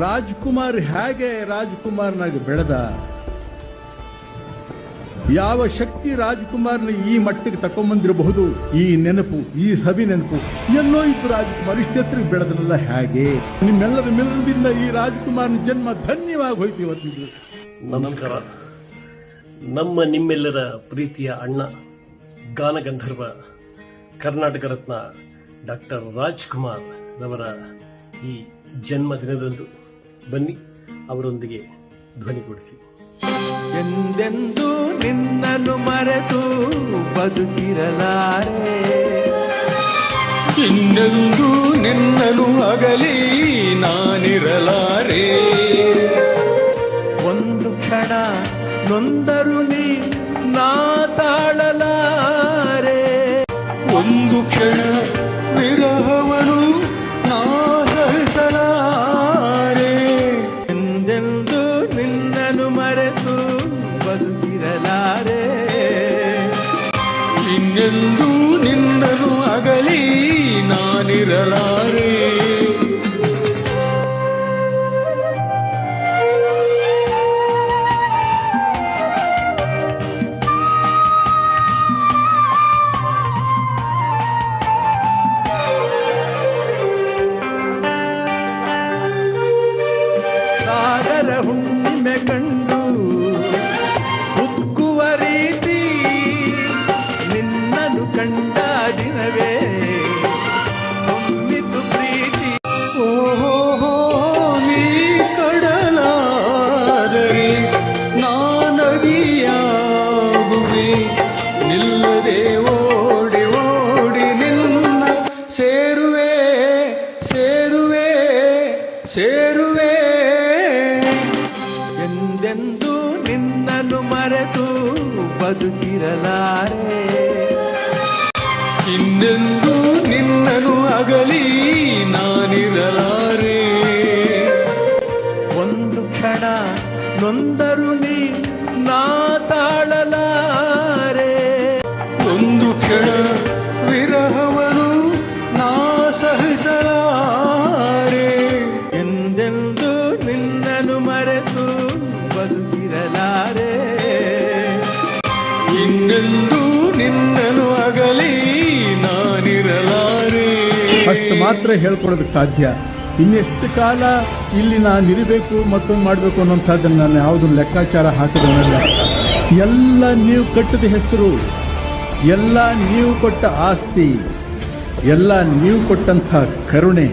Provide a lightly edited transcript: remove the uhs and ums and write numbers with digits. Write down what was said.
ರಾಜ್ಕುಮಾರ್ ಹೇಗೆ ರಾಜ್ಕುಮಾರ್ನಾಗಿ ಬೆಳೆದ, ಯಾವ ಶಕ್ತಿ ರಾಜ್ಕುಮಾರ್ನ ಈ ಮಟ್ಟಿಗೆ ತಕೊಂಡ್ಬಂದಿರಬಹುದು, ಈ ನೆನಪು, ಈ ಸವಿ ನೆನಪು ಎಲ್ಲೋ ಇದ್ದು ರಾಜ್ಕುಮಾರ್ ಇಷ್ಟೆತ್ತರಿಗೆ ಬೆಳೆದ್ರಲ್ಲ ಹೇಗೆ? ನಿಮ್ಮೆಲ್ಲರ ಮೆಲ್ಲದಿಂದ ಈ ರಾಜ್ಕುಮಾರ್ನ ಜನ್ಮ ಧನ್ಯವಾಗಿ ಹೋಯ್ತು ಇವತ್ತಿಗೆ. ನಮಸ್ಕಾರ. ನಮ್ಮ ನಿಮ್ಮೆಲ್ಲರ ಪ್ರೀತಿಯ ಅಣ್ಣ, ಗಾನಗಂಧರ್ವ, ಕರ್ನಾಟಕ ರತ್ನ ಡಾಕ್ಟರ್ ರಾಜ್ಕುಮಾರ್ ರವರ ಈ ಜನ್ಮದಿನದಂದು ಬನ್ನಿ ಅವರೊಂದಿಗೆ ಧ್ವನಿಗೂಡಿಸಿ. ಎಂದೆಂದು ನಿನ್ನನ್ನು ಮರೆತು ಬದುಕಿರಲಾರೆ, ಇನ್ನೆಂದು ನಿನ್ನನು ಅಗಲಿ ನಾನಿರಲಾರೆ. ಒಂದು ಕ್ಷಣ ನೊಂದರು ನೀ ನಾ ತಾಳಲಾರೆ, ಒಂದು ಕ್ಷಣ ವಿರಹವನು ನಾ ಸಹಿಸಲಾರೆ. ಎಂದೆಂದು ನಿನ್ನನ್ನು ಮರೆತು ಬದುಕಿರಲಾರೆ, ಇನ್ನೆಂದು ನಿನ್ನನು ಅಗಲಿ ನಾನಿರಲಾರೆ. ಸಾಗರ ಹುಣ್ಣಿಮೆ ಕಂಡು ಉಕ್ಕುವ ರೀತಿ ನಿನ್ನನ್ನು ಕಂಡ ದಿನವೇ ತುಂಬಿತು ಪ್ರೀತಿ. ಓಹೋ ನೀ ಕಡಲಾದರೆ ನಾನದಿಯಾಗುವೆ, ನಿಲ್ಲದೆ ಓಡಿ ಓಡಿ ನಿನ್ನ ಸೇರುವೆ ಸೇರುವೆ ಸೇರುವೆ. ಎಂದೆಂದು ನಿನ್ನನ್ನು ಮರೆತು ಬದುಕಿರಲಾರೆ, ಇನ್ನೆಂದು ನಿನ್ನನು ಅಗಲಿ ನಾನಿರಲಾರೆ. ಒಂದು ಕ್ಷಣ ನೊಂದರು ನೀ ನಾ ತಾಳಲಾರೆ, ಒಂದು ಕ್ಷಣ ವಿರಹವನು ನಾ ಸಹಿಸಲಾರೆ. ಎಂದೆಂದು ನಿನ್ನನ್ನು ಮರೆತು ಬದುಕಿರಲಾರೆ, ಇನ್ನೆಂದು ನಿನ್ನನು ಅಗಲಿ ನಾನಿರಲಾರೆ. ಅಷ್ಟು ಮಾತ್ರ ಹೇಳ್ಕೊಡೋದಕ್ಕೆ ಸಾಧ್ಯ. ಇನ್ನೆಷ್ಟು ಕಾಲ ಇಲ್ಲಿ ನಾನಿರಬೇಕು, ಮತ್ತೊಂದು ಮಾಡಬೇಕು ಅನ್ನೋಂಥದ್ದನ್ನು ನಾನು ಯಾವುದನ್ನು ಲೆಕ್ಕಾಚಾರ ಹಾಕಿದವನಲ್ಲ. ಎಲ್ಲ ನೀವು ಕಟ್ಟಿದ ಹೆಸರು, ಎಲ್ಲ ನೀವು ಕೊಟ್ಟ ಆಸ್ತಿ, ಎಲ್ಲ ನೀವು ಕೊಟ್ಟಂಥ ಕರುಣೆ,